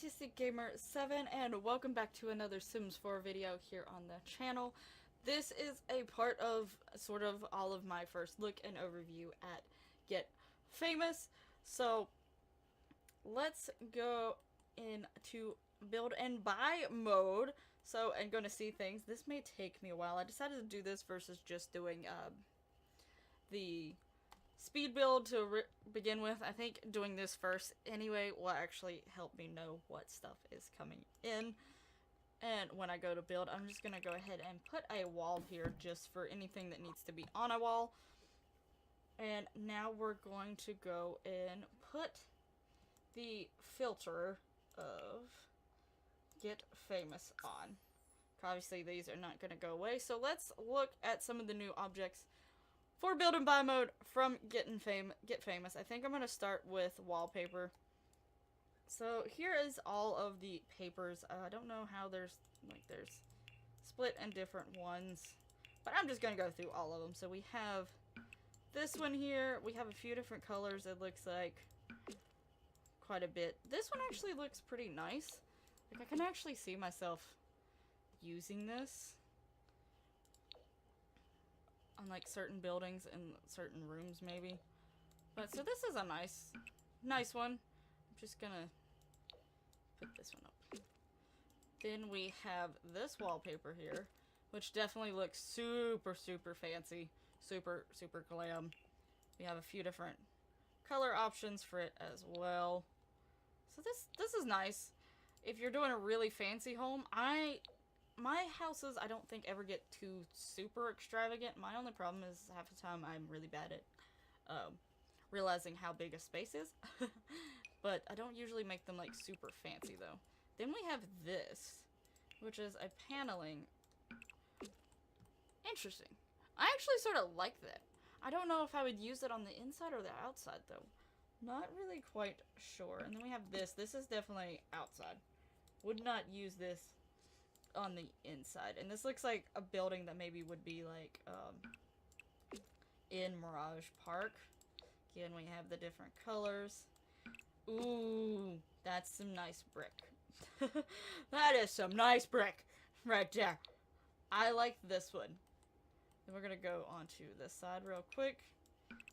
Artistic Gamer 7 and welcome back to another Sims 4 video here on the channel. This is a part of sort of all of my first look and overview at Get Famous. So let's go into build and buy mode. So I'm going to see things. This may take me a while. I decided to do this versus just doing the speed build to begin with. I think doing this first anyway will actually help me know what stuff is coming in. And when I go to build, I'm just going to go ahead and put a wall here just for anything that needs to be on a wall. And now we're going to go and put the filter of Get Famous on. Obviously these are not going to go away, so let's look at some of the new objects for build and buy mode from Get Famous. I think I'm going to start with wallpaper. So here is all of the papers. I don't know how there's split in different ones, but I'm just going to go through all of them. So we have this one here. We have a few different colors. It looks like quite a bit. This one actually looks pretty nice. Like I can actually see myself using this on like certain buildings and certain rooms maybe. But so this is a nice one. I'm just gonna put this one up. Then we have this wallpaper here, which definitely looks super fancy, super glam. We have a few different color options for it as well. So this is nice. If you're doing a really fancy home, my houses, I don't think ever get too super extravagant. My only problem is half the time I'm really bad at realizing how big a space is. But I don't usually make them like super fancy though. Then we have this, which is a paneling. Interesting. I actually sort of like that. I don't know if I would use it on the inside or the outside though. Not really quite sure. And then we have this. This is definitely outside. Would not use this on the inside. And this looks like a building that maybe would be like in Mirage Park. Again, we have the different colors. Ooh, that's some nice brick. That is some nice brick right there. I like this one. Then we're gonna go onto this side real quick.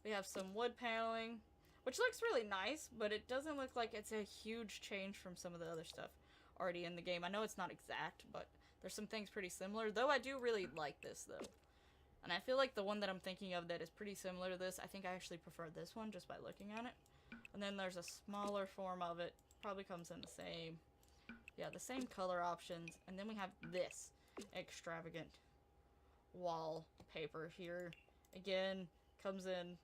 We have some wood paneling, which looks really nice, but it doesn't look like it's a huge change from some of the other stuff already in the game. I know it's not exact, but there's some things pretty similar, though I do really like this though. And I feel like the one that I'm thinking of that is pretty similar to this, I think I actually prefer this one just by looking at it. And then there's a smaller form of it, probably comes in the same same color options. And then we have this extravagant wallpaper here. Again, comes in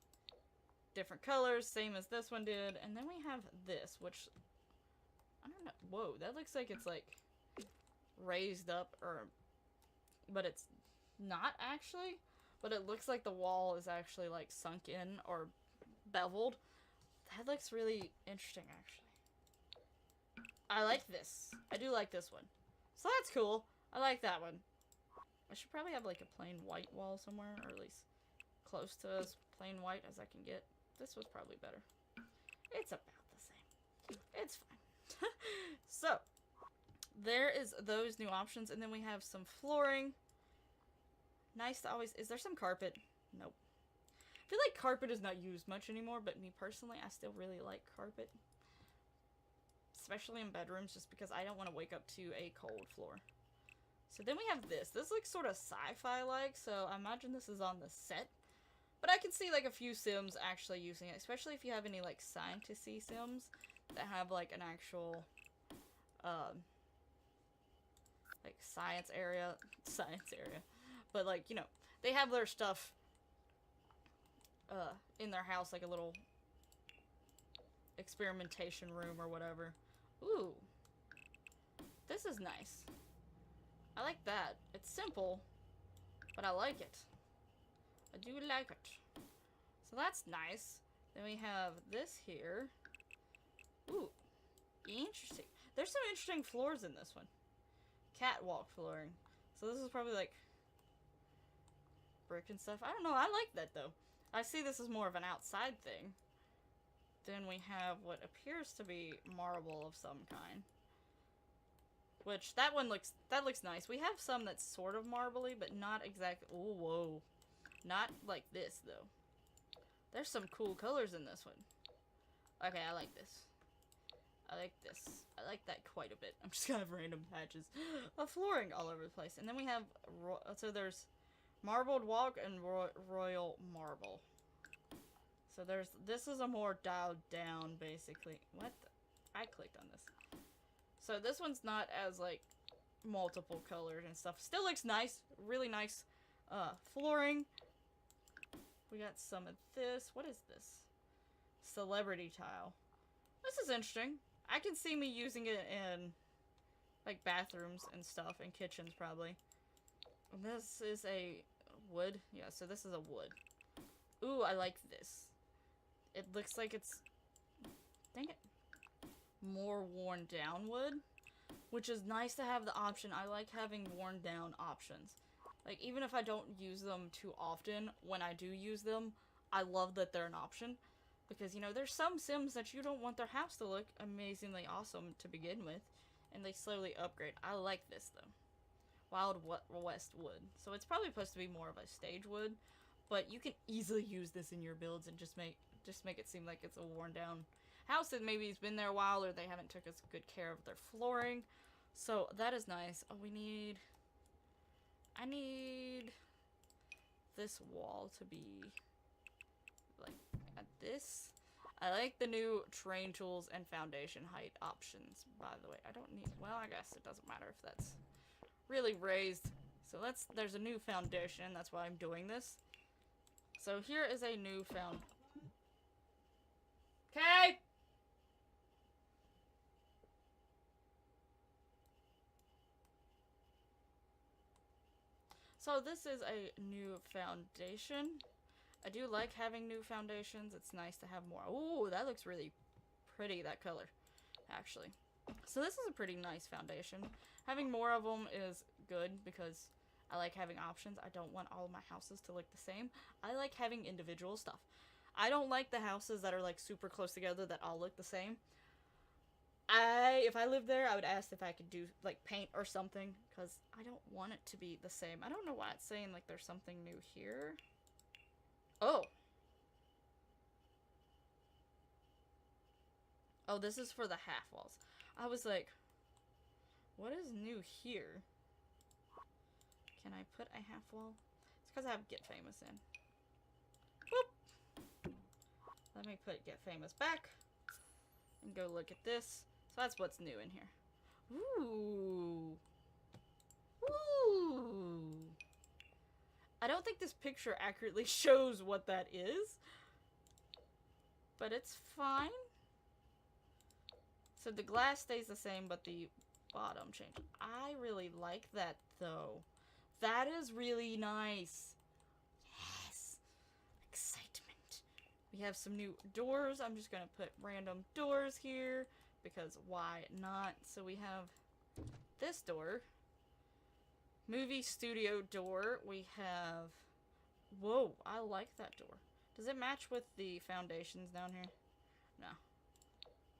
different colors, same as this one did. And then we have this, which I don't know. Whoa, that looks like it's like raised up, but it's not actually. But it looks like the wall is actually like sunk in or beveled. That looks really interesting, actually. I like this. I do like this one. So that's cool. I like that one. I should probably have like a plain white wall somewhere, or at least close to as plain white as I can get. This was probably better. It's about the same. It's fine. So, there is those new options, and then we have some flooring. Nice to always... Is there some carpet? Nope. I feel like carpet is not used much anymore, but me personally, I still really like carpet. Especially in bedrooms, just because I don't want to wake up to a cold floor. So then we have this. This looks sort of sci-fi-like, so I imagine this is on the set. But I can see like a few Sims actually using it, especially if you have any like scientist-y Sims that have like an actual like science area, but like, you know, they have their stuff in their house, like a little experimentation room or whatever. Ooh, this is nice. I like that. It's simple, but I like it. I do like it. So that's nice. Then we have this here. Ooh, interesting. There's some interesting floors in this one. Catwalk flooring. So this is probably like brick and stuff. I don't know. I like that though. I see this as more of an outside thing. Then we have what appears to be marble of some kind. Which, that looks nice. We have some that's sort of marbly, but not exactly. Oh, whoa. Not like this, though. There's some cool colors in this one. Okay, I like this. I like this. I like that quite a bit. I'm just gonna have random patches of flooring all over the place. And then we have, so there's marbled walk and royal marble. So this is a more dialed down, basically. What the? I clicked on this. So this one's not as, like, multiple colored and stuff. Still looks nice. Really nice flooring. We got some of this. What is this? Celebrity tile. This is interesting. I can see me using it in, like, bathrooms and stuff, and kitchens, probably. And this is a wood. Yeah, so this is a wood. Ooh, I like this. It looks like it's... Dang it. More worn down wood, which is nice to have the option. I like having worn down options. Like, even if I don't use them too often, when I do use them, I love that they're an option. Because, you know, there's some Sims that you don't want their house to look amazingly awesome to begin with, and they slowly upgrade. I like this, though. Wild West wood. So it's probably supposed to be more of a stage wood, but you can easily use this in your builds and just make it seem like it's a worn down house that maybe has been there a while, or they haven't took as good care of their flooring. So that is nice. Oh, I need this wall to be like at this. I like the new terrain tools and foundation height options, by the way. I don't need, well, I guess it doesn't matter if that's really raised. So there's a new foundation, that's why I'm doing this. So here is a new Okay! So this is a new foundation. I do like having new foundations. It's nice to have more. Ooh, that looks really pretty, that color, actually. So this is a pretty nice foundation. Having more of them is good because I like having options. I don't want all of my houses to look the same. I like having individual stuff. I don't like the houses that are like super close together that all look the same. If I lived there, I would ask if I could do, like, paint or something, because I don't want it to be the same. I don't know why it's saying, like, there's something new here. Oh. Oh, this is for the half walls. I was like, what is new here? Can I put a half wall? It's because I have Get Famous in. Whoop. Let me put Get Famous back and go look at this. So that's what's new in here. Ooh. Ooh. I don't think this picture accurately shows what that is, but it's fine. So the glass stays the same, but the bottom changes. I really like that, though. That is really nice. Yes. Excitement. We have some new doors. I'm just going to put random doors here, because why not? So we have this door. Movie studio door. We have... Whoa, I like that door. Does it match with the foundations down here? No.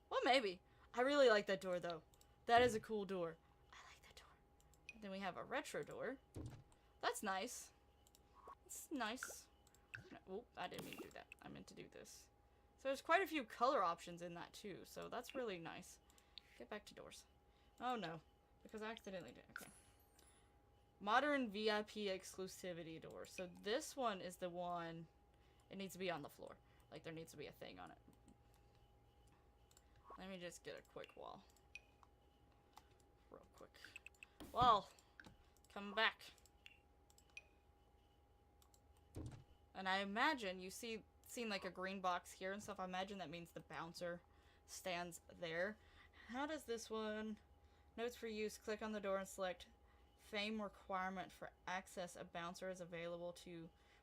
Well, maybe. I really like that door, though. That is a cool door. I like that door. Then we have a retro door. That's nice. It's nice. No, oop, I didn't mean to do that. I meant to do this. So there's quite a few color options in that, too. So that's really nice. Get back to doors. Oh, no. Because I accidentally did. Okay. Modern VIP exclusivity door. So this one is the one... It needs to be on the floor. Like, there needs to be a thing on it. Let me just get a quick wall. Real quick. Wall! Come back. And I imagine, you seen like a green box here and stuff. I imagine that means the bouncer stands there. How does this one... Notes for use. Click on the door and select Fame requirement for access. A bouncer is available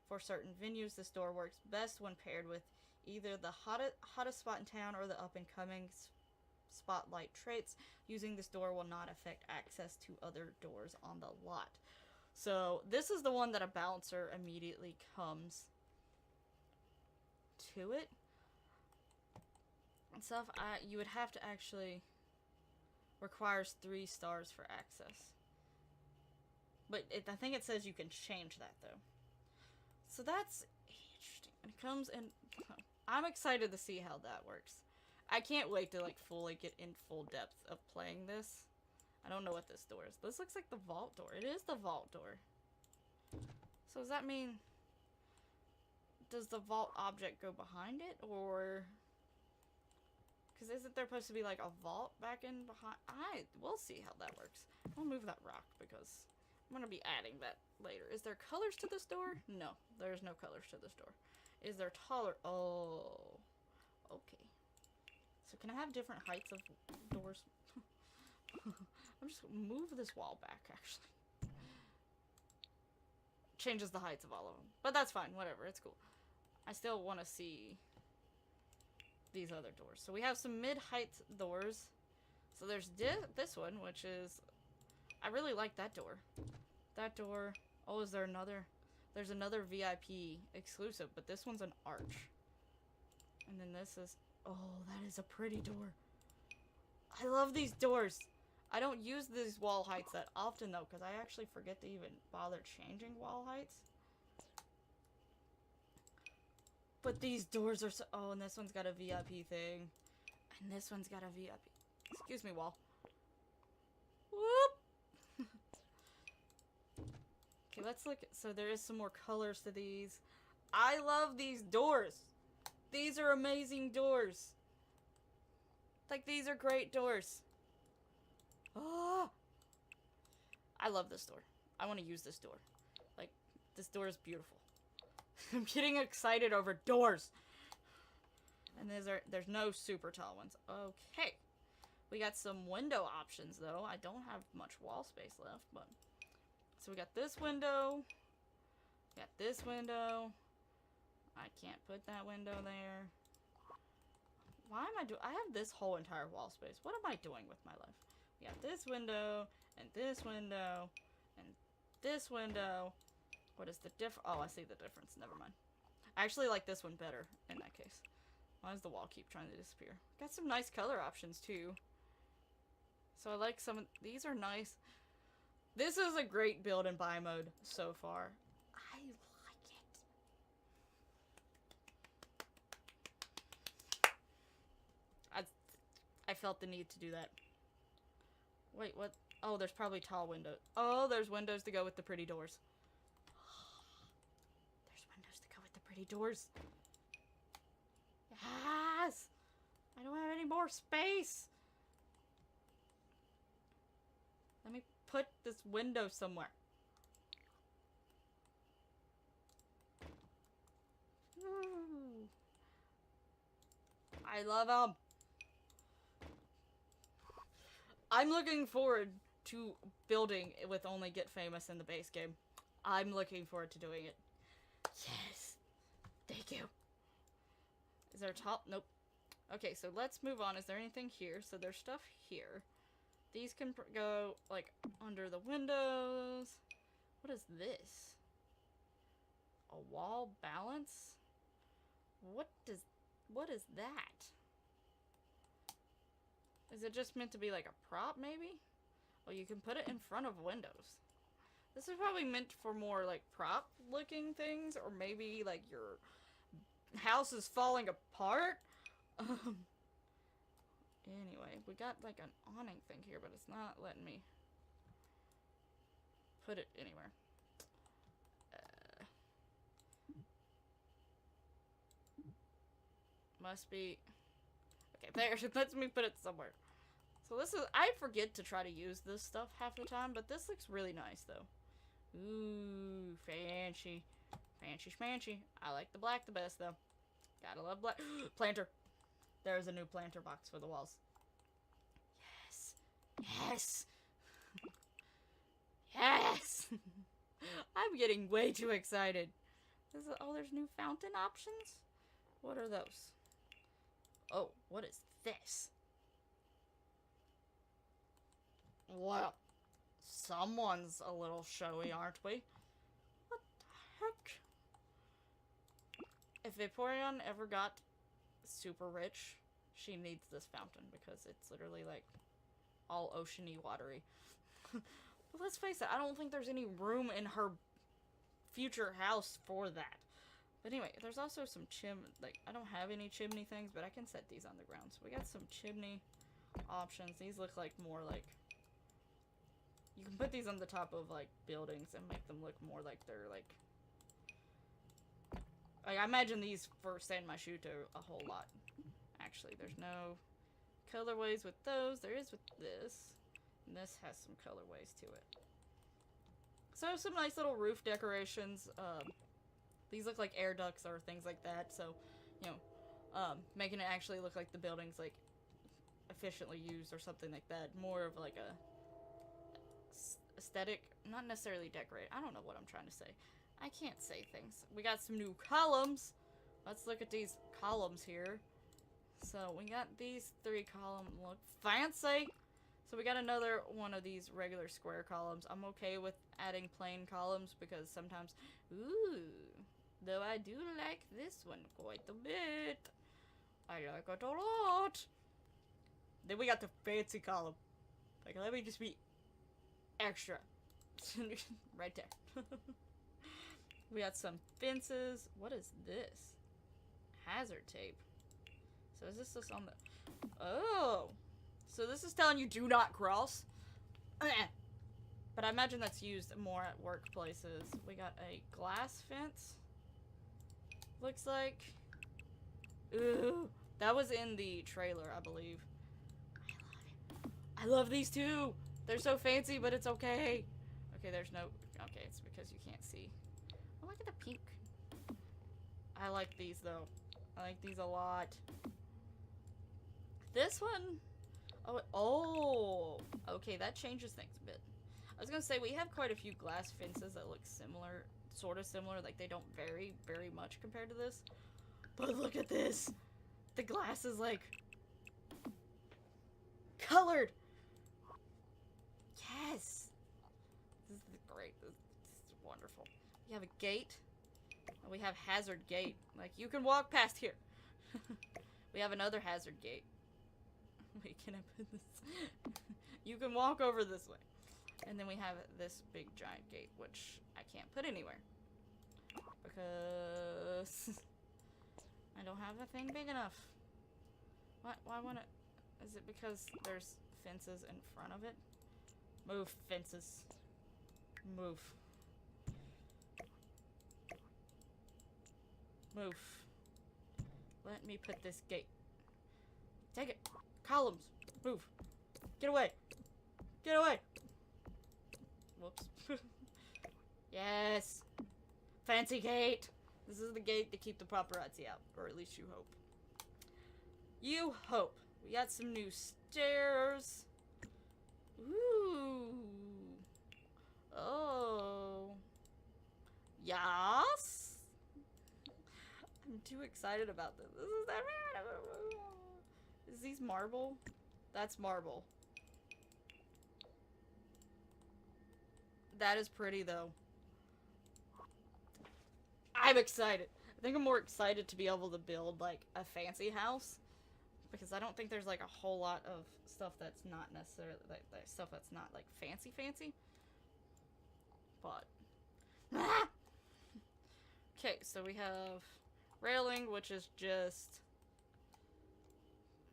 for certain venues. This door works best when paired with either the hottest spot in town or the up-and-coming spotlight traits. Using this door will not affect access to other doors on the lot. So this is the one that a bouncer immediately comes to it and stuff. You would have to actually, Requires 3 stars for access. But I think it says you can change that, though. So that's interesting. And it comes in... I'm excited to see how that works. I can't wait to, like, fully get in full depth of playing this. I don't know what this door is. This looks like the vault door. It is the vault door. So does that mean... Does the vault object go behind it, or... Because isn't there supposed to be, like, a vault back in behind... We'll see how that works. I'll move that rock, because I'm going to be adding that later. Is there colors to this door? No, there's no colors to this door. Is there taller... Oh... Okay. So can I have different heights of doors? I'm just gonna move this wall back, actually. Changes the heights of all of them. But that's fine, whatever, it's cool. I still want to see these other doors. So we have some mid-height doors. So there's this one, which is... I really like that door. That door... Oh, is there another... There's another VIP exclusive, but this one's an arch. And then this is... Oh, that is a pretty door. I love these doors. I don't use these wall heights that often, though, because I actually forget to even bother changing wall heights. But these doors are so... Oh, and this one's got a VIP thing. And this one's got a VIP... Excuse me, wall. Whoop! Okay, let's look... So there is some more colors to these. I love these doors. These are amazing doors. Like, these are great doors. Oh! I love this door. I want to use this door. Like, this door is beautiful. I'm getting excited over doors. And there's no super tall ones. Okay. We got some window options, though. I don't have much wall space left, but... So we got this window. We got this window. I can't put that window there. Why am I doing... I have this whole entire wall space. What am I doing with my life? We got this window, and this window, and this window. What is the Oh, I see the difference. Never mind. I actually like this one better in that case. Why does the wall keep trying to disappear? Got some nice color options, too. So I like some of... These are nice. This is a great build and buy mode so far. I like it. I felt the need to do that. Wait, what? Oh, there's probably tall windows. Oh, there's windows to go with the pretty doors. There's windows to go with the pretty doors. Yes! I don't have any more space. Let me put this window somewhere. Ooh. I love them. I'm looking forward to building with only Get Famous in the base game. I'm looking forward to doing it. Yes. Thank you. Is there a top? Nope. Okay, so let's move on. Is there anything here? So there's stuff here. These can go, like, under the windows. What is this? A wall balance? What is that? Is it just meant to be like a prop, maybe? Well, you can put it in front of windows. This is probably meant for more, like, prop-looking things, or maybe, like, your house is falling apart. Anyway, we got, like, an awning thing here, but it's not letting me put it anywhere. Must be... Okay, there. Let me put it somewhere. So this is... I forget to try to use this stuff half the time, but this looks really nice, though. Ooh, fancy. Fancy schmancy. I like the black the best, though. Gotta love black. Planter. There's a new planter box for the walls. Yes. Yes. Yes. I'm getting way too excited. Oh, there's new fountain options? What are those? Oh, what is this? Well, someone's a little showy, aren't we? What the heck? If Vaporeon ever got super rich, she needs this fountain because it's literally like all oceany, watery. But let's face it, I don't think there's any room in her future house for that. But anyway, there's also some like, I don't have any chimney things, but I can set these on the ground. So we got some chimney options. These look like more like, you can put these on the top of like buildings and make them look more like they're like I imagine these for Stand My Shoe to a whole lot. Actually, there's no colorways with those. There is with this. And this has some colorways to it. So some nice little roof decorations. These look like air ducts or things like that. So, you know, making it actually look like the building's like efficiently used or something like that. More of like a aesthetic, not necessarily decorate. I don't know what I'm trying to say. I can't say things. We got some new columns. Let's look at these columns here. So we got these 3 columns. Look fancy. So we got another one of these regular square columns. I'm okay with adding plain columns because sometimes, ooh, though I do like this one quite a bit. I like it a lot. Then we got the fancy column. Like, let me just be extra. Right there. We got some fences. What is this? Hazard tape. So is this just on the... Oh! So this is telling you do not cross. But I imagine that's used more at workplaces. We got a glass fence. Looks like. Ooh. That was in the trailer, I believe. I love these too! They're so fancy, but it's okay. Okay, there's no... Okay, it's because you can't see. Oh, look at the pink. I like these, though. I like these a lot. This one... Oh, okay, that changes things a bit. I was gonna say, we have quite a few glass fences that look similar, sort of similar, like they don't vary very much compared to this. But look at this! The glass is like... colored! Yes! This is great. This is wonderful. We have a gate. And we have hazard gate. Like, you can walk past here. We have another hazard gate. Wait, can I put this? You can walk over this way. And then we have this big giant gate, which I can't put anywhere. Because I don't have a thing big enough. What? Why won't it? Is it because there's fences in front of it? Move, fences. Move. Move. Let me put this gate. Take it. Columns. Move. Get away. Get away. Whoops. Yes. Fancy gate. This is the gate to keep the paparazzi out. Or at least you hope. You hope. We got some new stairs. Ooh. Oh. Yes. I'm too excited about this. Is these marble? That's marble. That is pretty, though. I'm excited. I think I'm more excited to be able to build, like, a fancy house. Because I don't think there's, like, a whole lot of stuff that's not necessarily, like stuff that's not, like, fancy. But. Okay, so we have railing, which is just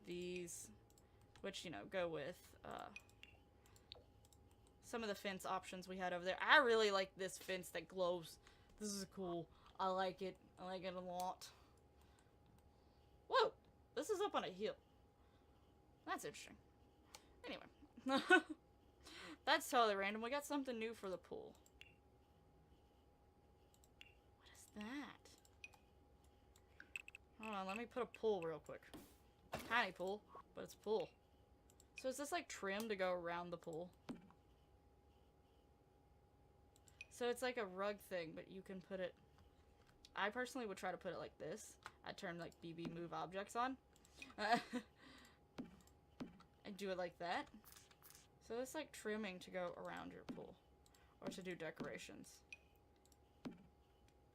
these, which, you know, go with, some of the fence options we had over there. I really like this fence that glows. This is cool. I like it. I like it a lot. Whoa! This is up on a hill. That's interesting. Anyway. That's totally random. We got something new for the pool. What is that? Hold on, let me put a pool real quick. Tiny pool, but it's a pool. So is this like trim to go around the pool? So it's like a rug thing, but you can put it... I personally would try to put it like this. I'd turn like BB move objects on. And do it like that. So it's like trimming to go around your pool. Or to do decorations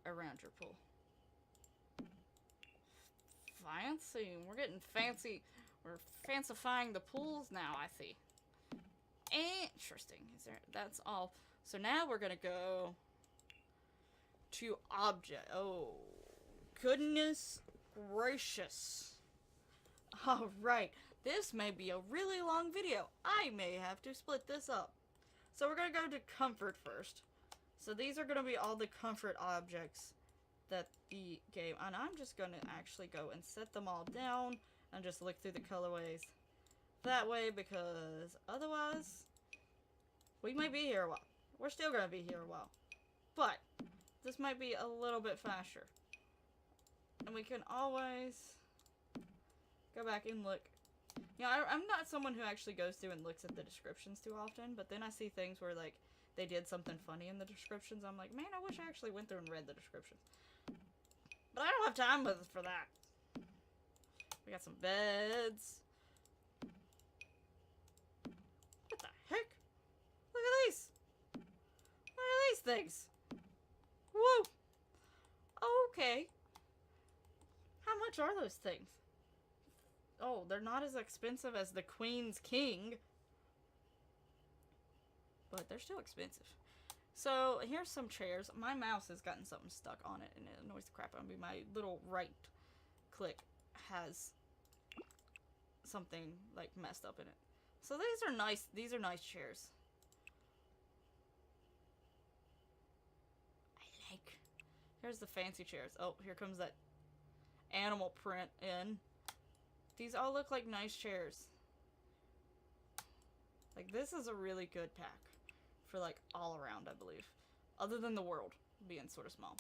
around your pool. Fancy. We're getting fancy. We're fancifying the pools now, I see. Interesting. That's all. So now we're gonna go to object. Oh, goodness gracious. Alright, this may be a really long video. I may have to split this up. So we're gonna go to comfort first. So these are gonna be all the comfort objects that the game, and I'm just gonna actually go and set them all down and just look through the colorways that way, because otherwise we might be here a while. We're still gonna be here a while, but this might be a little bit faster, and we can always go back and look. You know, I'm not someone who actually goes through and looks at the descriptions too often, but then I see things where, like, they did something funny in the descriptions. I'm like, man, I wish I actually went through and read the descriptions. But I don't have time for that. We got some beds. What the heck? Look at these. Look at these things. Whoa. Okay. How much are those things? Oh, they're not as expensive as the Queen's King. But they're still expensive. So, here's some chairs. My mouse has gotten something stuck on it, and it annoys the crap out of me. My little right click has something, like, messed up in it. So these are nice. These are nice chairs. I like. Here's the fancy chairs. Oh, here comes that animal print in. These all look like nice chairs. Like, this is a really good pack for, like, all around, I believe. Other than the world being sort of small.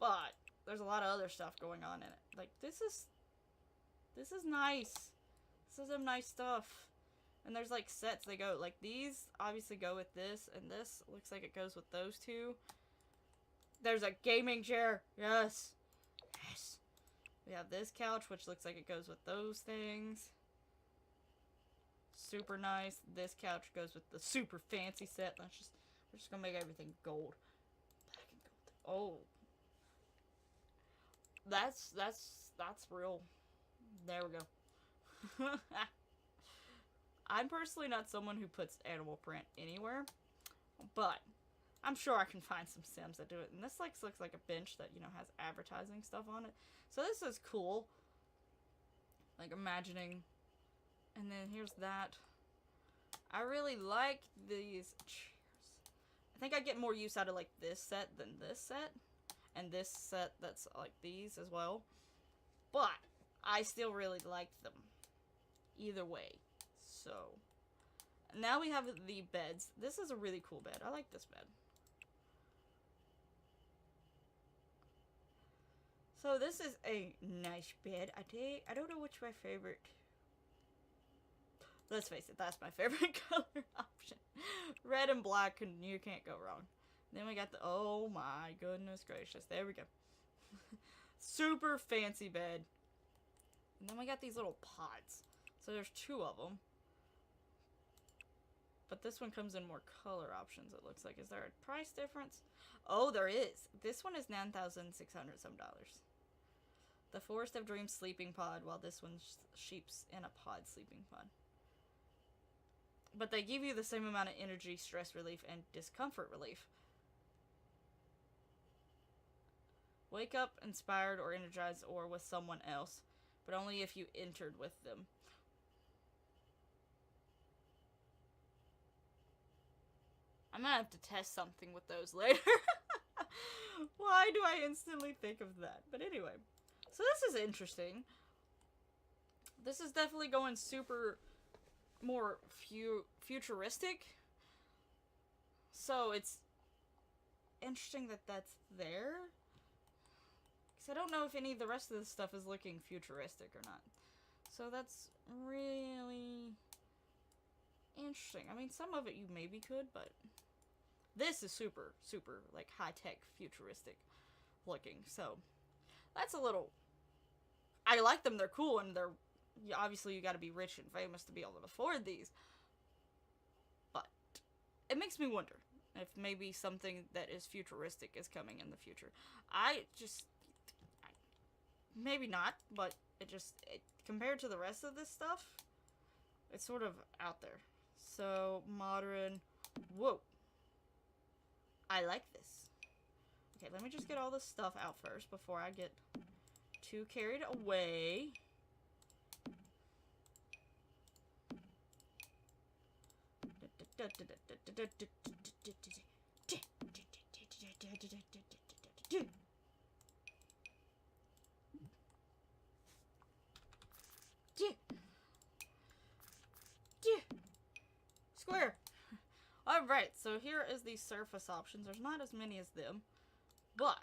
But there's a lot of other stuff going on in it. Like, this is nice. This is some nice stuff. And there's, like, sets. They go, like, these obviously go with this, and this looks like it goes with those two. There's a gaming chair. Yes. Yes. We have this couch, which looks like it goes with those things. Super nice. This couch goes with the super fancy set. We're just gonna make everything gold. Black and gold. Oh. That's real. There we go. I'm personally not someone who puts animal print anywhere, but I'm sure I can find some Sims that do it. And this looks like a bench that, you know, has advertising stuff on it. So this is cool. Like, imagining. And then here's that. I really like these chairs. I think I get more use out of, like, this set than this set. And this set that's like these as well. But I still really like them. Either way. So, now we have the beds. This is a really cool bed. I like this bed. So this is a nice bed. I don't know which my favorite. Let's face it, that's my favorite color option. Red and black, and you can't go wrong. Then we got the, oh my goodness gracious, there we go. Super fancy bed. And then we got these little pods. So there's two of them. But this one comes in more color options, it looks like. Is there a price difference? Oh, there is. This one is $9,600 some. The Forest of Dreams sleeping pod, while this one's sheep's in a pod sleeping pod. But they give you the same amount of energy, stress relief, and discomfort relief. Wake up inspired or energized or with someone else, but only if you entered with them. I'm gonna have to test something with those later. Why do I instantly think of that? But anyway. So this is interesting. This is definitely going super more futuristic. So it's interesting that that's there. Because I don't know if any of the rest of this stuff is looking futuristic or not. So that's really interesting. I mean, some of it you maybe could, but this is super, super, like, high-tech, futuristic looking. So that's a little... I like them, they're cool, and they're... Obviously, you gotta be rich and famous to be able to afford these. But it makes me wonder if maybe something that is futuristic is coming in the future. Maybe not, but compared to the rest of this stuff, it's sort of out there. So, modern. Whoa. I like this. Okay, let me just get all this stuff out first before I get too carried away. Square. Alright, so here is the surface options. There's not as many as them, but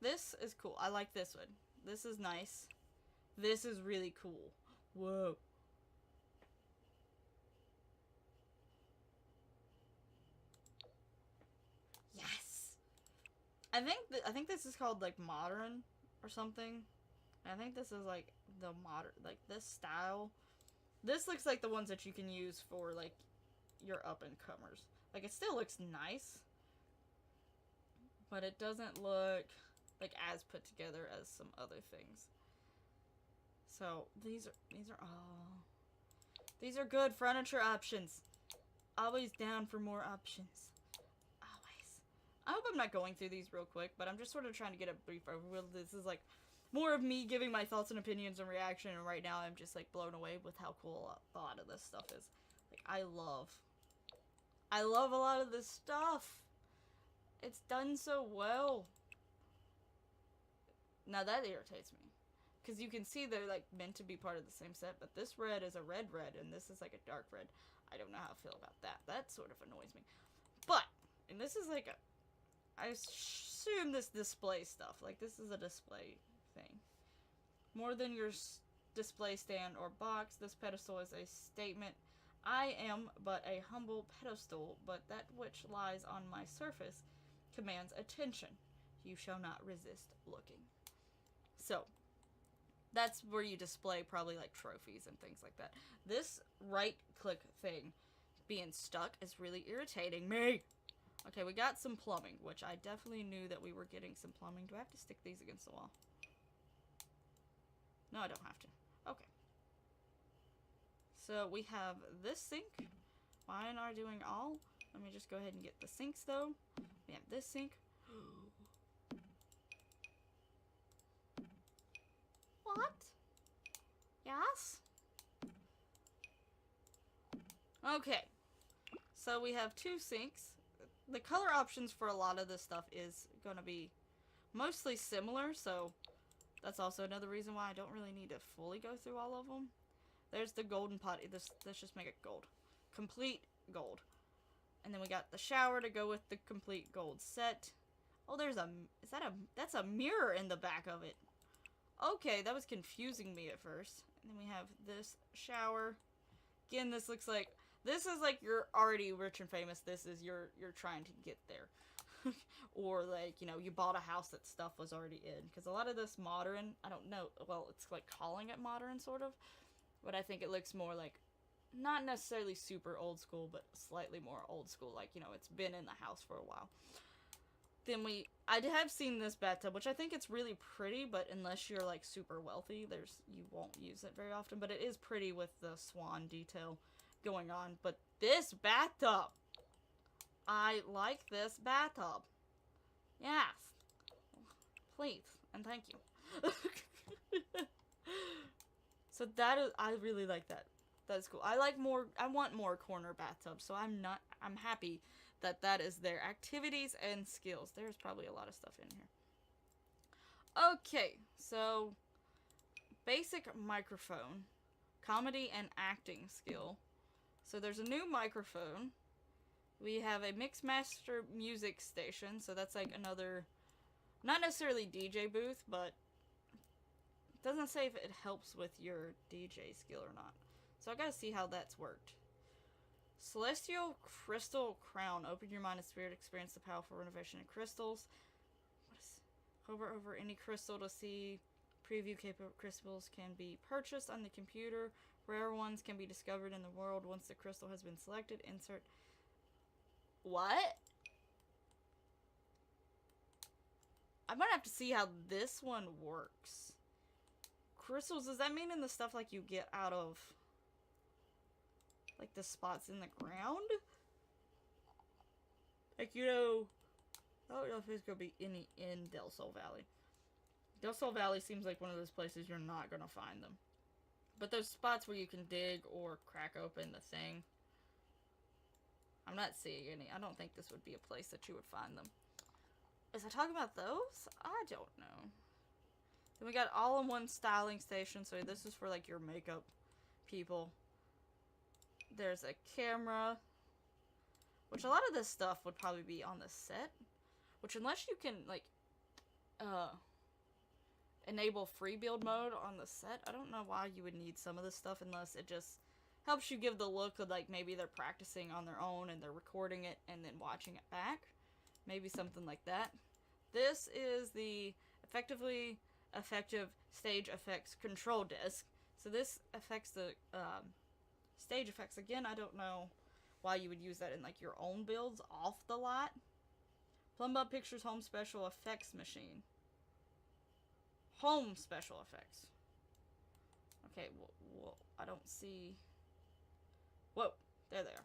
this is cool. I like this one. This is nice. This is really cool. Whoa. Yes. I think this is called like modern or something. I think this is like the modern, like this style. This looks like the ones that you can use for like your up and comers. Like it still looks nice, but it doesn't look like as put together as some other things. So these are good furniture options. Always down for more options. Always. I hope I'm not going through these real quick, but I'm just sort of trying to get a brief overview. This is like more of me giving my thoughts and opinions and reaction, and right now I'm just like blown away with how cool a lot of this stuff is. Like I love a lot of this stuff. It's done so well. Now that irritates me, because you can see they're like meant to be part of the same set, but this red is a red, and this is like a dark red. I don't know how I feel about that. That sort of annoys me. But, and this is like I assume this display stuff, like this is a display thing. More than your display stand or box, this pedestal is a statement. I am but a humble pedestal, but that which lies on my surface commands attention. You shall not resist looking. So, that's where you display probably like trophies and things like that. This right click thing being stuck is really irritating me. Okay, we got some plumbing, which I definitely knew that we were getting some plumbing. Do I have to stick these against the wall? No, I don't have to. Okay. So we have this sink. Mine are doing all. Let me just go ahead and get the sinks though. We have this sink. What? Yes? Okay. So we have two sinks. The color options for a lot of this stuff is going to be mostly similar, so that's also another reason why I don't really need to fully go through all of them. There's the golden pot. Let's just make it gold. Complete gold. And then we got the shower to go with the complete gold set. Oh, that's a mirror in the back of it. Okay, that was confusing me at first. And then we have this shower. Again, this is like you're already rich and famous. This is you're trying to get there. Or like, you know, you bought a house that stuff was already in. Because a lot of this modern, I don't know, well, it's like calling it modern sort of. But I think it looks more like, not necessarily super old school, but slightly more old school. Like, you know, it's been in the house for a while. Then I have seen this bathtub, which I think it's really pretty, but unless you're like super wealthy, you won't use it very often. But it is pretty with the swan detail going on. But this bathtub, I like this bathtub. Yes. Please, and thank you. So I really like that. That's cool. I want more corner bathtubs, so I'm happy that is there. Activities and skills. There's probably a lot of stuff in here. Okay, so basic microphone, comedy and acting skill. So there's a new microphone. We have a Mixmaster music station, so that's like another, not necessarily DJ booth, but it doesn't say if it helps with your DJ skill or not. So I gotta see how that's worked. Celestial Crystal Crown. Open your mind and spirit. Experience the powerful renovation in crystals. Hover over any crystal to see. Preview capable crystals can be purchased on the computer. Rare ones can be discovered in the world once the crystal has been selected. Insert. What? I might have to see how this one works. Crystals, does that mean in the stuff like you get out of like the spots in the ground. Like, you know, I don't know if it's gonna be any in Del Sol Valley. Del Sol Valley seems like one of those places you're not gonna find them. But those spots where you can dig or crack open the thing, I'm not seeing any. I don't think this would be a place that you would find them. Is I talking about those? I don't know. Then we got all-in-one styling station, so this is for like your makeup people. There's a camera, which a lot of this stuff would probably be on the set. Which, unless you can like enable free build mode on the set, I don't know why you would need some of this stuff unless it just helps you give the look of like maybe they're practicing on their own and they're recording it and then watching it back. Maybe something like that. This is the effective stage effects control disc. So this affects the stage effects. Again, I don't know why you would use that in like your own builds off the lot. Plumbub Pictures Home Special Effects Machine. Home Special Effects. Okay, well, I don't see... Whoa, there they are.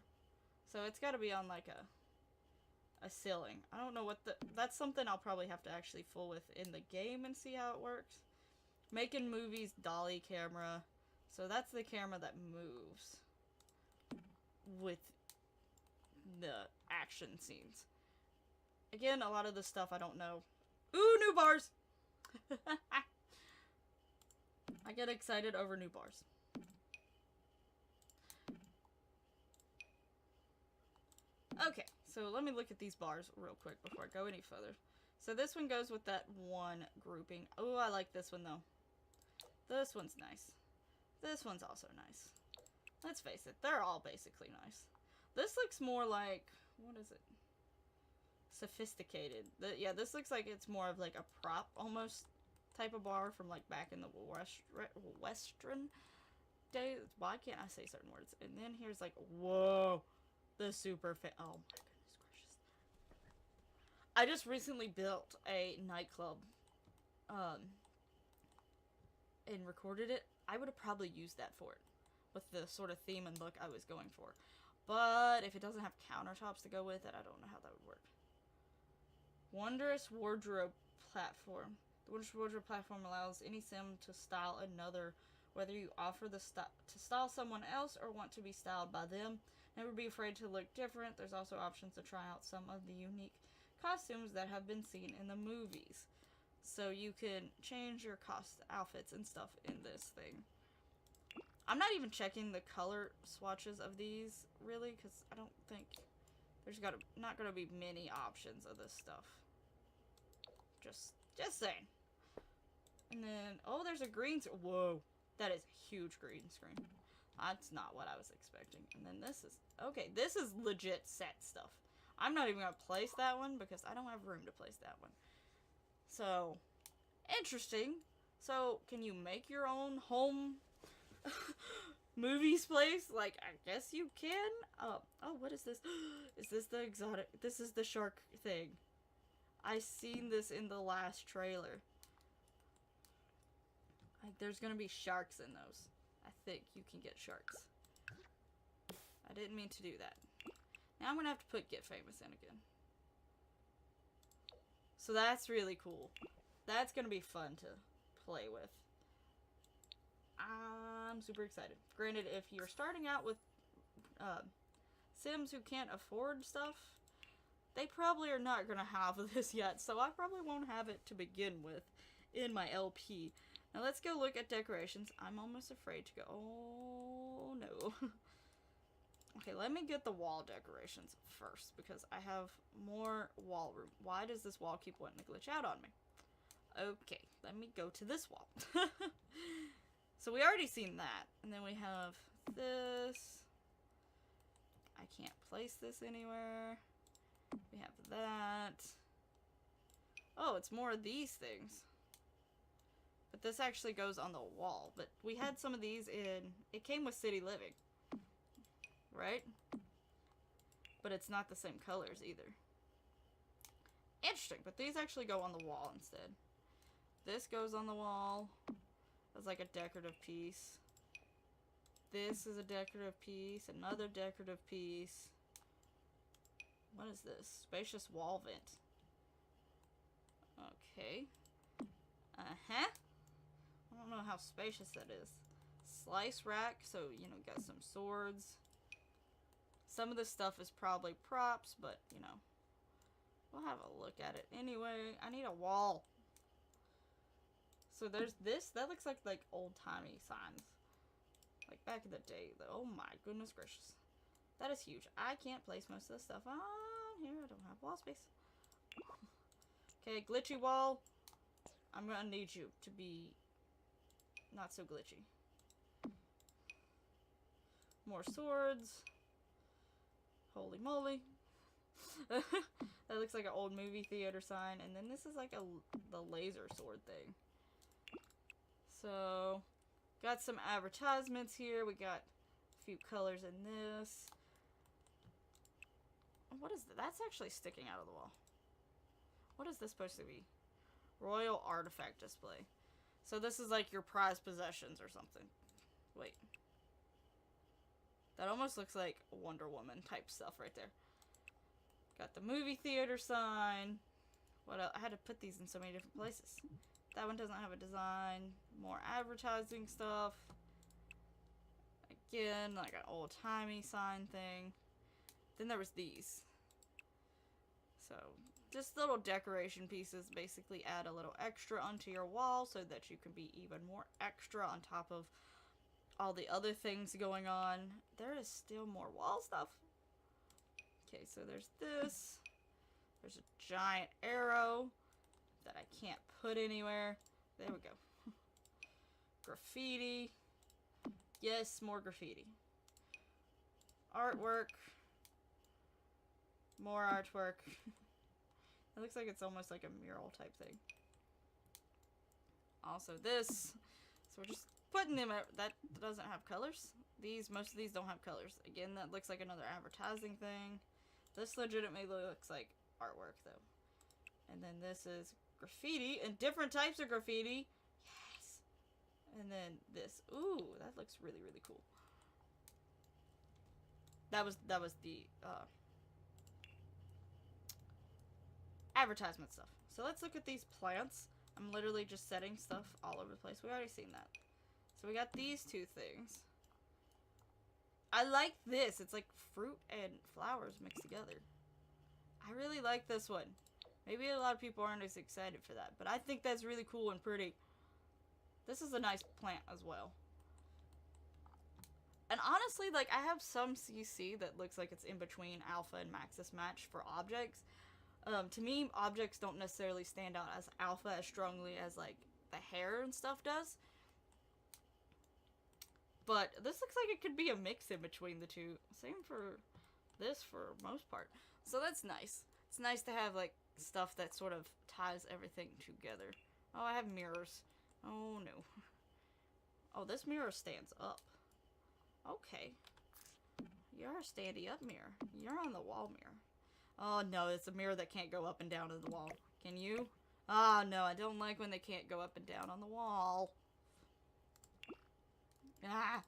So it's got to be on like a ceiling. I don't know what the... That's something I'll probably have to actually fool with in the game and see how it works. Making Movies dolly camera. So that's the camera that moves with the action scenes. Again, a lot of this stuff I don't know. Ooh, new bars! I get excited over new bars. Okay, so let me look at these bars real quick before I go any further. So this one goes with that one grouping. Oh, I like this one though. This one's nice. This one's also nice. Let's face it, they're all basically nice. This looks more like, what is it? Sophisticated. Yeah, this looks like it's more of like a prop almost type of bar from like back in the Western days. Why can't I say certain words? And then here's like, whoa, the super fit. Oh my goodness gracious. I just recently built a nightclub and recorded it. I would have probably used that for it with the sort of theme and look I was going for. But if it doesn't have countertops to go with it, I don't know how that would work. Wondrous Wardrobe Platform. The Wondrous Wardrobe Platform allows any sim to style another, whether you offer to style someone else or want to be styled by them. Never be afraid to look different. There's also options to try out some of the unique costumes that have been seen in the movies. So you can change your outfits and stuff in this thing. I'm not even checking the color swatches of these, really, because I don't think there's not gonna be many options of this stuff. Just saying. And then, oh, there's a green screen. Whoa, that is a huge green screen. That's not what I was expecting. And then this is, okay, this is legit set stuff. I'm not even gonna place that one because I don't have room to place that one. So, interesting. So, can you make your own home movies place? Like, I guess you can. Oh, what is this? Is this the exotic? This is the shark thing. I seen this in the last trailer. Like, there's gonna be sharks in those. I think you can get sharks. I didn't mean to do that. Now I'm gonna have to put Get Famous in again. So that's really cool. That's gonna be fun to play with. I'm super excited. Granted, if you're starting out with Sims who can't afford stuff, they probably are not going to have this yet, so I probably won't have it to begin with in my LP. Now let's go look at decorations. I'm almost afraid to go. Oh, no. Okay, let me get the wall decorations first, because I have more wall room. Why does this wall keep wanting to glitch out on me? Okay, let me go to this wall. So we already seen that. And then we have this. I can't place this anywhere. We have that. Oh, it's more of these things. But this actually goes on the wall. But we had some of these in... It came with City Living. Right? But it's not the same colors either. Interesting. But these actually go on the wall instead. This goes on the wall. As like a decorative piece. This is a decorative piece. Another decorative piece. What is this? Spacious wall vent. Okay. Uh-huh. I don't know how spacious that is. Slice rack, so, you know, got some swords. Some of this stuff is probably props, but, you know, we'll have a look at it. Anyway, I need a wall. So there's this. That looks like old-timey signs. Like back in the day, though. Oh my goodness gracious. That is huge. I can't place most of the stuff on here. I don't have wall space. Okay, glitchy wall. I'm gonna need you to be not so glitchy. More swords. Holy moly. That looks like an old movie theater sign. And then this is like the laser sword thing. So, got some advertisements here. We got a few colors in this. What is that? That's actually sticking out of the wall. What is this supposed to be? Royal artifact display. So this is like your prized possessions or something. Wait. That almost looks like Wonder Woman type stuff right there. Got the movie theater sign. What else? I had to put these in so many different places. That one doesn't have a design. More advertising stuff. Again, like an old-timey sign thing. Then there was these. So, just little decoration pieces basically add a little extra onto your wall so that you can be even more extra on top of all the other things going on. There is still more wall stuff. Okay, so there's this. There's a giant arrow that I can't put anywhere. There we go. Graffiti. Yes, more graffiti. Artwork. More artwork. It looks like it's almost like a mural type thing. Also this. So we're just putting them out. That doesn't have colors. Most of these don't have colors. Again, that looks like another advertising thing. This legitimately looks like artwork though. And then this is graffiti and different types of graffiti. Yes. And then this. Ooh, that looks really, really cool. That was the advertisement stuff. So let's look at these plants. I'm literally just setting stuff all over the place. We already seen that. So we got these two things. I like this. It's like fruit and flowers mixed together. I really like this one. Maybe a lot of people aren't as excited for that, but I think that's really cool and pretty. This is a nice plant as well. And honestly, like, I have some CC that looks like it's in between Alpha and Maxis match for objects. To me, objects don't necessarily stand out as Alpha as strongly as, like, the hair and stuff does. But this looks like it could be a mix in between the two. Same for this for most part. So that's nice. It's nice to have, like, stuff that sort of ties everything together. Oh, I have mirrors. Oh, no. Oh, this mirror stands up. Okay. You're a standy up mirror. You're on the wall mirror. Oh, no, it's a mirror that can't go up and down on the wall. Can you? Oh, no, I don't like when they can't go up and down on the wall. Ah.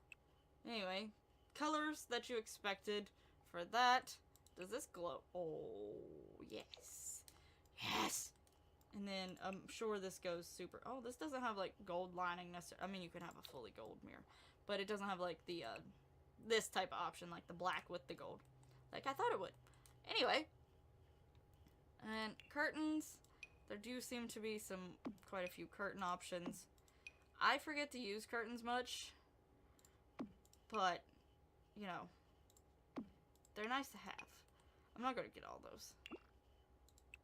Anyway, colors that you expected for that. Does this glow? Oh, yes. Yes! And then I'm sure this goes super... Oh, this doesn't have, like, gold lining necessarily. I mean, you can have a fully gold mirror. But it doesn't have, like, the, this type of option, like the black with the gold. Like I thought it would. Anyway. And curtains. There do seem to be quite a few curtain options. I forget to use curtains much. But, you know, they're nice to have. I'm not going to get all those.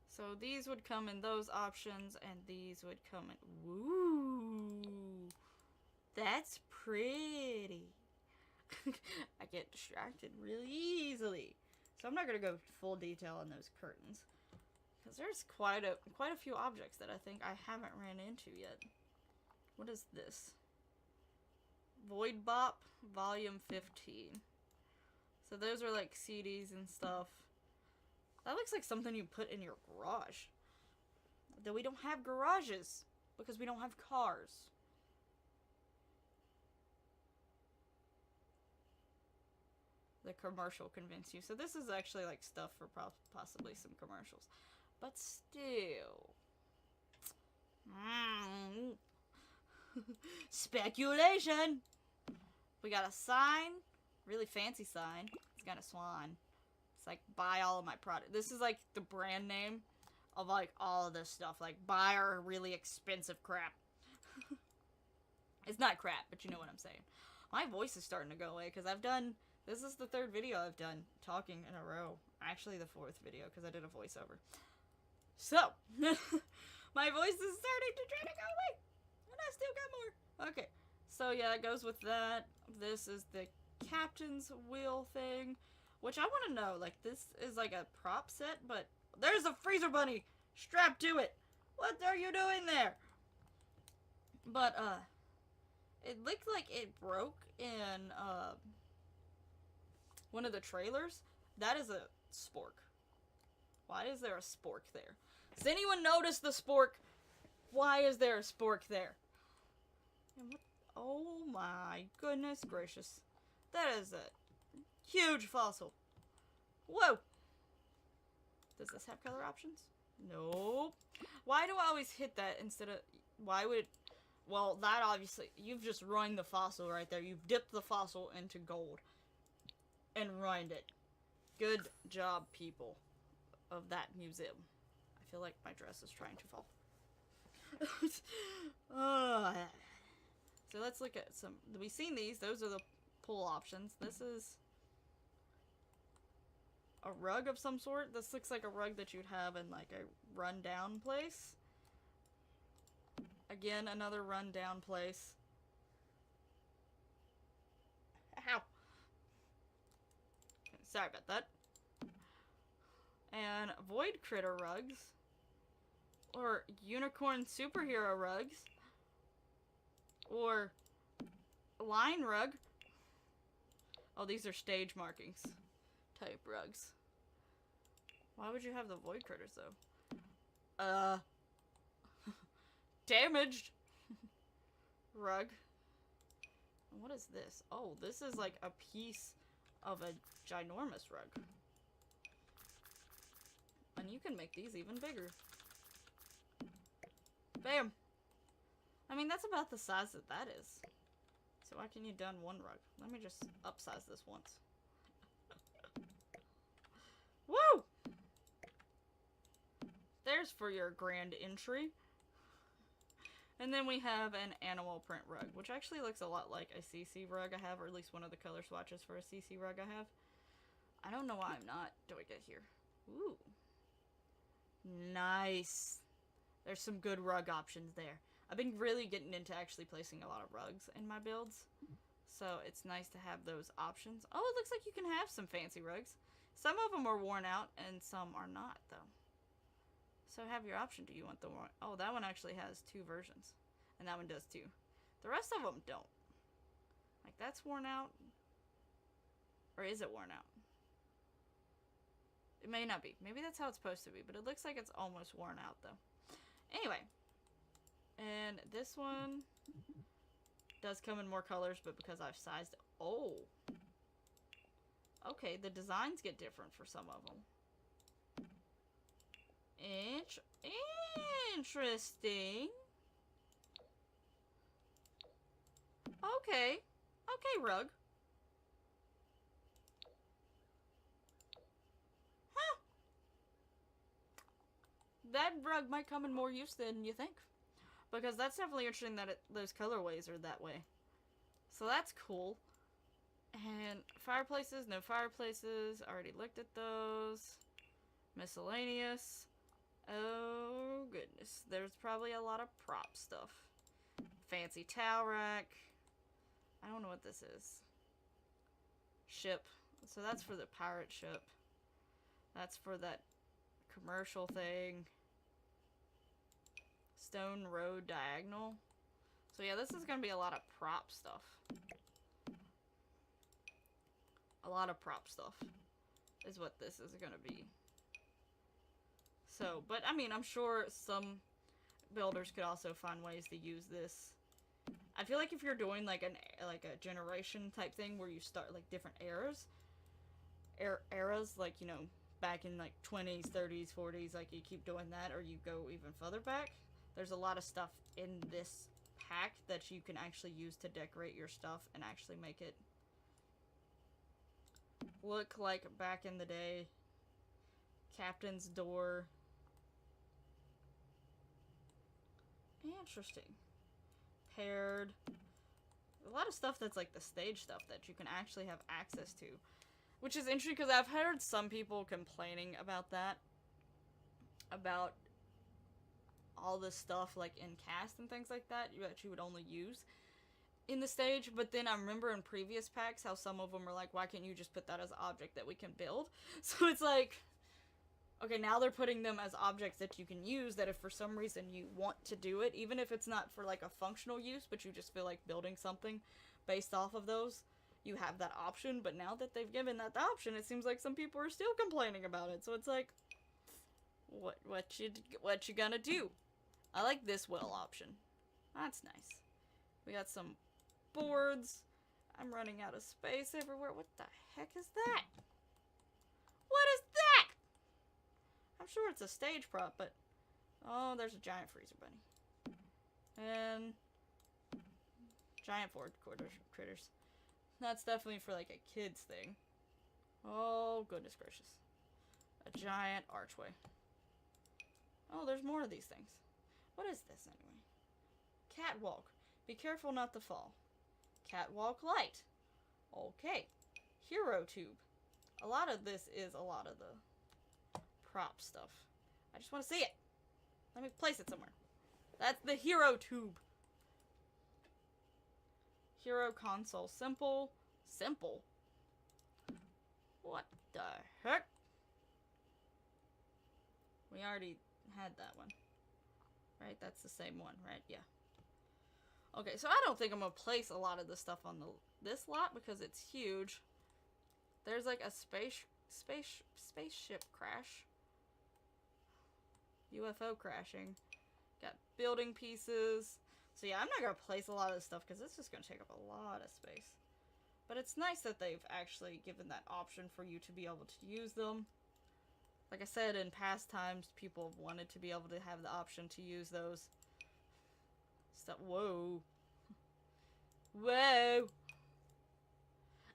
So these would come in those options, and these would come in... Woo! That's pretty. I get distracted really easily. So I'm not going to go full detail on those curtains. Because there's quite a few objects that I think I haven't ran into yet. What is this? Void Bop Volume 15. So those are like CDs and stuff. That looks like something you put in your garage. Though we don't have garages. Because we don't have cars. the commercial convince you. So this is actually like stuff for possibly some commercials. But still. Speculation! We got a sign. Really fancy sign. It's got a swan. It's like, buy all of my product. This is like the brand name of like all of this stuff. Like, buy our really expensive crap. It's not crap, but you know what I'm saying. My voice is starting to go away because I've done... This is the 3rd video I've done talking in a row. Actually, the 4th video because I did a voiceover. So, my voice is starting to try to go away. And I still got more. Okay. So, yeah, it goes with that. This is the captain's wheel thing. Which I want to know. Like, this is like a prop set, but there's a freezer bunny strapped to it. What are you doing there? But, it looked like it broke in, one of the trailers. That is a spork. Why is there a spork there? Does anyone notice the spork? Why is there a spork there? And what? Oh my goodness gracious. That is a huge fossil. Whoa. Does this have color options? Nope. Why do I always hit that instead of... Why would... Well, that obviously... You've just ruined the fossil right there. You've dipped the fossil into gold. And ruined it. Good job, people of that museum. I feel like my dress is trying to fall. So let's look at some... We've seen these. Those are the pull options. This is a rug of some sort. This looks like a rug that you'd have in like a rundown place. Again, another rundown place. Ow. Sorry about that. And void critter rugs. Or unicorn superhero rugs. Or line rug. Oh, these are stage markings type rugs. Why would you have the void critters though? Damaged rug. What is this? Oh, this is like a piece of a ginormous rug. And you can make these even bigger. Bam! I mean, that's about the size that that is. So why can you done one rug? Let me just upsize this once. Woo! There's for your grand entry. And then we have an animal print rug, which actually looks a lot like a CC rug I have, or at least one of the color swatches for a CC rug I have. I don't know why I'm not doing it here. Ooh. Nice. There's some good rug options there. I've been really getting into actually placing a lot of rugs in my builds. So it's nice to have those options. Oh, it looks like you can have some fancy rugs. Some of them are worn out and some are not, though. So have your option. Do you want the one? Oh, that one actually has 2 versions. And that one does too. The rest of them don't. Like, that's worn out. Or is it worn out? It may not be. Maybe that's how it's supposed to be. But it looks like it's almost worn out, though. Anyway. And this one does come in more colors, but because I've sized it. Oh. Okay, the designs get different for some of them. Interesting. Okay. Okay, rug. Huh. That rug might come in more use than you think. Because that's definitely interesting that those colorways are that way. So that's cool. And fireplaces, no fireplaces. Already looked at those. Miscellaneous. Oh, goodness. There's probably a lot of prop stuff. Fancy towel rack. I don't know what this is. Ship. So that's for the pirate ship. That's for that commercial thing. Stone Road Diagonal. So yeah, this is going to be a lot of prop stuff. A lot of prop stuff is what this is going to be. So, but I mean, I'm sure some builders could also find ways to use this. I feel like if you're doing like a generation type thing where you start like different eras, eras, like, you know, back in like 20s, 30s, 40s, like you keep doing that or you go even further back. There's a lot of stuff in this pack that you can actually use to decorate your stuff and actually make it look like back in the day. Captain's door. Interesting. Paired. A lot of stuff that's like the stage stuff that you can actually have access to. Which is interesting because I've heard some people complaining about that. About all this stuff like in cast and things like that you would only use in the stage. But then I remember in previous packs how some of them were like, why can't you just put that as an object that we can build? So it's like, okay, now they're putting them as objects that you can use, that if for some reason you want to do it, even if it's not for like a functional use, but you just feel like building something based off of those, you have that option. But now that they've given that the option, it seems like some people are still complaining about it. So it's like, what you gonna do? I like this well option. That's nice. We got some boards. I'm running out of space everywhere. What the heck is that? What is that? I'm sure it's a stage prop, but... Oh, there's a giant freezer bunny. And... giant Ford critters. That's definitely for, like, a kid's thing. Oh, goodness gracious. A giant archway. Oh, there's more of these things. What is this, anyway? Catwalk. Be careful not to fall. Catwalk light. Okay. Hero tube. A lot of this is a lot of the prop stuff. I just want to see it. Let me place it somewhere. That's the hero tube. Hero console. Simple. Simple. What the heck? We already had that one. Right? That's the same one, right? Yeah. Okay, so I don't think I'm gonna place a lot of this stuff on this lot because it's huge. There's like a spaceship crash. UFO crashing. Got building pieces. So yeah, I'm not gonna place a lot of this stuff because it's just gonna take up a lot of space. But it's nice that they've actually given that option for you to be able to use them. Like I said, in past times, people have wanted to be able to have the option to use those. Stuff. Whoa. Whoa.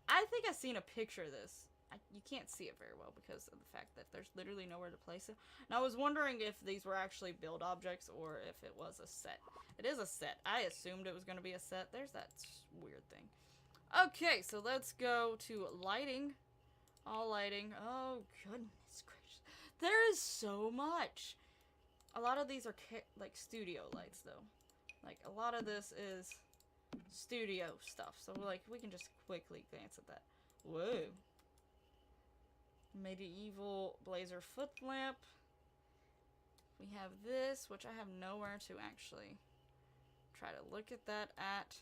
I think I've seen a picture of this. You can't see it very well because of the fact that there's literally nowhere to place it. And I was wondering if these were actually build objects or if it was a set. It is a set. I assumed it was going to be a set. There's that weird thing. Okay, so let's go to lighting. All lighting. Oh, goodness gracious. There is so much. A lot of these are like studio lights, though. Like, a lot of this is studio stuff. So, like, we can just quickly glance at that. Whoa. Medieval blazer foot lamp. We have this, which I have nowhere to actually try to look at that at.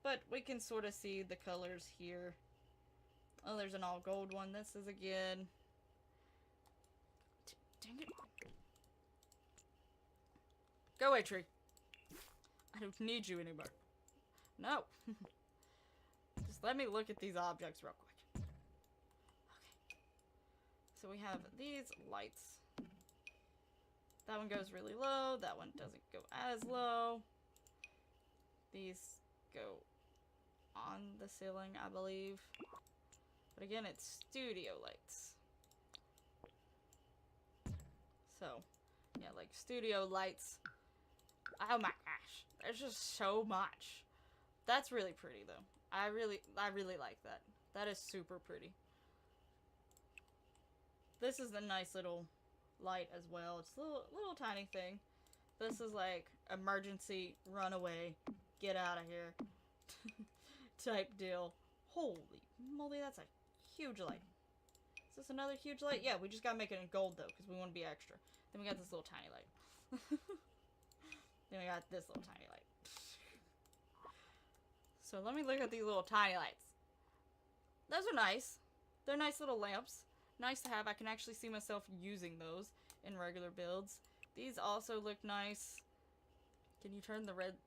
But we can sort of see the colors here. Oh, there's an all gold one. This is again. Dang it. Go away, tree. I don't need you anymore. No. Just let me look at these objects real quick. Okay. So we have these lights. That one goes really low. That one doesn't go as low. These go on the ceiling, I believe. But again, it's studio lights. So, yeah, like studio lights. Oh my gosh. There's just so much. That's really pretty, though. I really like that. That is super pretty. This is a nice little light as well. It's a little tiny thing. This is like emergency, run away, get out of here type deal. Holy moly, that's a huge light. Is this another huge light? Yeah, we just gotta make it in gold though, because we want to be extra. Then we got this little tiny light. Then we got this little tiny light. So let me look at these little tiny lights. Those are nice. They're nice little lamps. Nice to have. I can actually see myself using those in regular builds. These also look nice. Can you turn the red?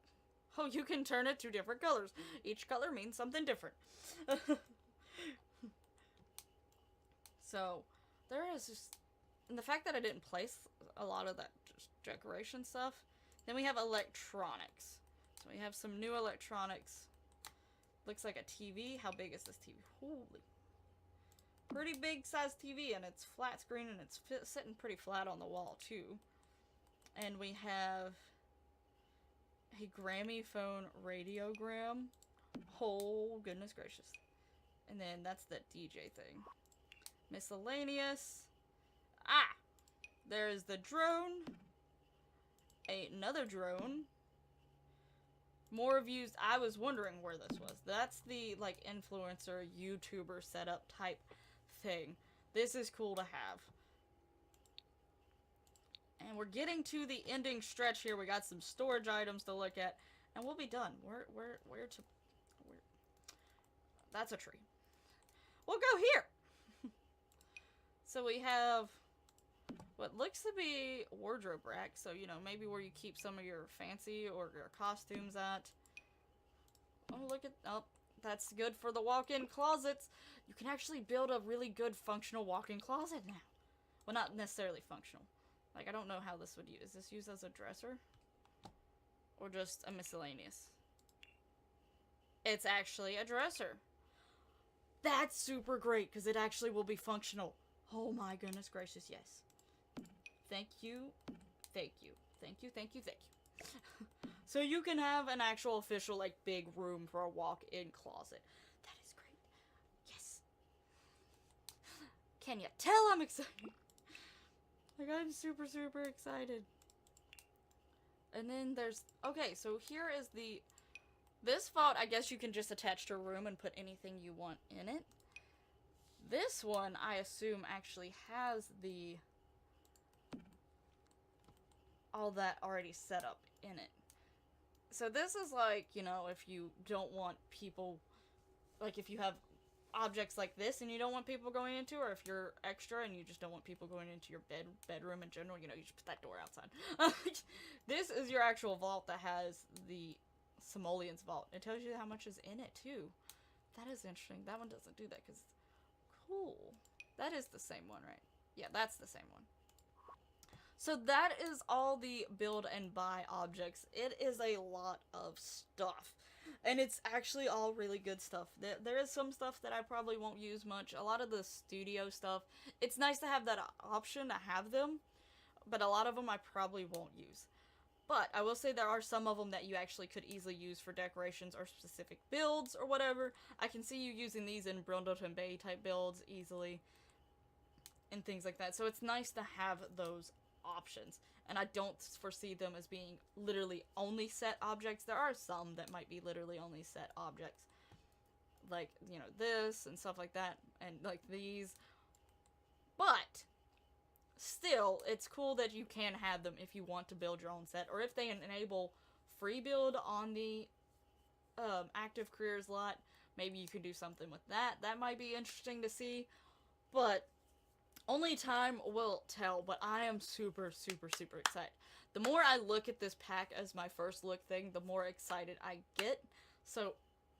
Oh, you can turn it to different colors. Each color means something different. So there is just, and the fact that I didn't place a lot of that just decoration stuff. Then we have electronics. So we have some new electronics. Looks like a TV. How big is this TV? Holy. Pretty big size TV, and it's flat screen, and it's sitting pretty flat on the wall too. And we have a Gramophone radiogram. Oh, goodness gracious. And then that's the DJ thing. Miscellaneous. Ah! There's the drone. Another drone. More views. I was wondering where this was. That's the, like, influencer, YouTuber setup type thing. This is cool to have. And we're getting to the ending stretch here. We got some storage items to look at. And we'll be done. Where that's a tree. We'll go here. So we have what looks to be wardrobe rack. So, you know, maybe where you keep some of your fancy or your costumes at. Oh, look at, oh, that's good for the walk-in closets. You can actually build a really good functional walk-in closet now. Well, not necessarily functional. Like, I don't know how this would use. Is this used as a dresser? Or just a miscellaneous? It's actually a dresser. That's super great, because it actually will be functional. Oh my goodness gracious, yes. Thank you. Thank you. Thank you, thank you, thank you. So you can have an actual official, like, big room for a walk-in closet. That is great. Yes. Can you tell I'm excited? Like, I'm super, super excited. And then there's... Okay, so here is the... This vault, I guess you can just attach to a room and put anything you want in it. This one, I assume, actually has the... all that already set up in it. So this is like, you know, if you don't want people... Like, if you have objects like this and you don't want people going into, or if you're extra and you just don't want people going into your bedroom in general, you know, you just put that door outside. This is your actual vault that has the Simoleon's vault. It tells you how much is in it, too. That is interesting. That one doesn't do that, because... Cool. That is the same one, right? Yeah, that's the same one. So that is all the build and buy objects. It is a lot of stuff. And it's actually all really good stuff. There is some stuff that I probably won't use much. A lot of the studio stuff, it's nice to have that option to have them. But a lot of them I probably won't use. But I will say there are some of them that you actually could easily use for decorations or specific builds or whatever. I can see you using these in Brundleton Bay type builds easily. And things like that. So it's nice to have those options. And I don't foresee them as being literally only set objects. There are some that might be literally only set objects. Like, you know, this and stuff like that. And like these. But still, it's cool that you can have them if you want to build your own set. Or if they enable free build on the active careers lot, maybe you could do something with that. That might be interesting to see. But only time will tell, but I am super, super, super excited. The more I look at this pack as my first look thing, the more excited I get. So,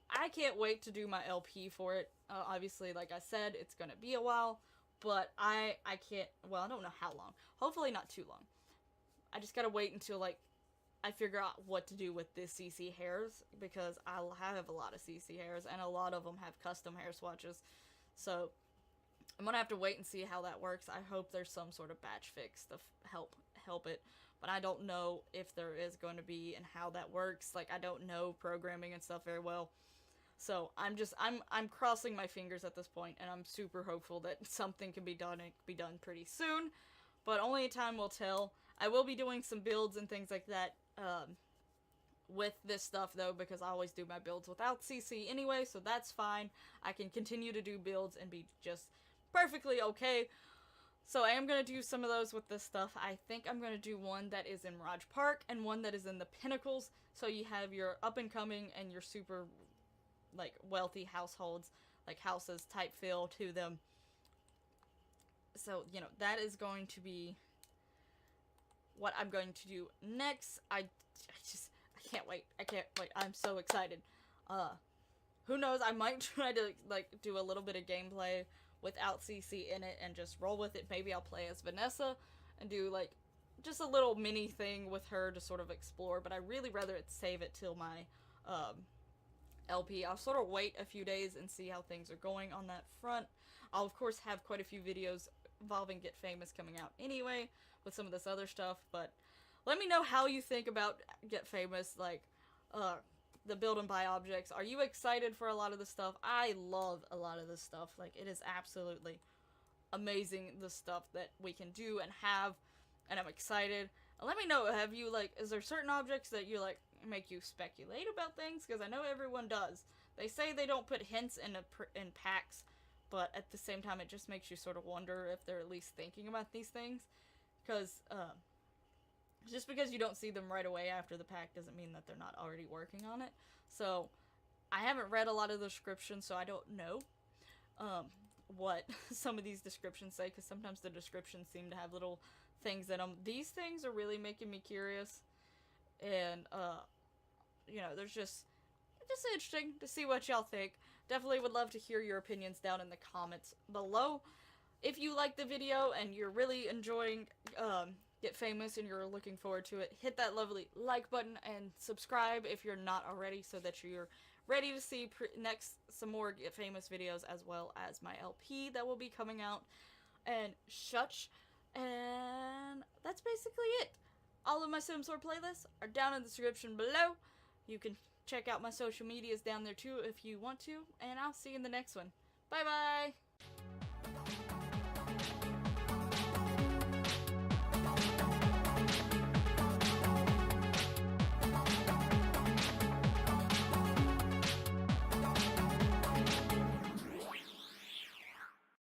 I can't wait to do my LP for it. Obviously, like I said, it's gonna be a while, but I can't, well, I don't know how long. Hopefully not too long. I just gotta wait until, like, I figure out what to do with this CC hairs, because I'll have a lot of CC hairs, and a lot of them have custom hair swatches. So, I'm gonna have to wait and see how that works. I hope there's some sort of batch fix to help it, but I don't know if there is going to be and how that works. Like, I don't know programming and stuff very well, so I'm crossing my fingers at this point, and I'm super hopeful that something can be done and be done pretty soon. But only time will tell. I will be doing some builds and things like that with this stuff though, because I always do my builds without CC anyway, so that's fine. I can continue to do builds and be just perfectly okay. So I am going to do some of those with this stuff. I think I'm going to do one that is in Mirage Park and one that is in the Pinnacles. So you have your up and coming and your super, like, wealthy households, like houses type feel to them. So, you know, that is going to be what I'm going to do next. I can't wait. I can't wait. I'm so excited. Who knows, I might try to, like, do a little bit of gameplay without CC in it and just roll with it. Maybe I'll play as Vanessa and do like just a little mini thing with her to sort of explore, but I really rather save it till my LP. I'll sort of wait a few days and see how things are going on that front. I'll of course have quite a few videos involving Get Famous coming out anyway with some of this other stuff, but let me know how you think about Get Famous, like the build and buy objects. Are you excited for a lot of this stuff? I love a lot of this stuff. Like, it is absolutely amazing, the stuff that we can do and have, and I'm excited. Let me know, have you, like, is there certain objects that you, like, make you speculate about things? Because I know everyone does. They say they don't put hints in packs, but at the same time, it just makes you sort of wonder if they're at least thinking about these things. Because, just because you don't see them right away after the pack doesn't mean that they're not already working on it. So, I haven't read a lot of the descriptions, so I don't know what some of these descriptions say, because sometimes the descriptions seem to have little things in them. These things are really making me curious, and, you know, there's just interesting to see what y'all think. Definitely would love to hear your opinions down in the comments below. If you like the video and you're really enjoying, Get Famous and you're looking forward to it, hit that lovely like button and subscribe if you're not already, so that you're ready to see some more Get Famous videos, as well as my LP that will be coming out and such. And that's basically it. All of my Sims 4 playlists are down in the description below. You can check out my social medias down there too if you want to, and I'll see you in the next one. Bye bye!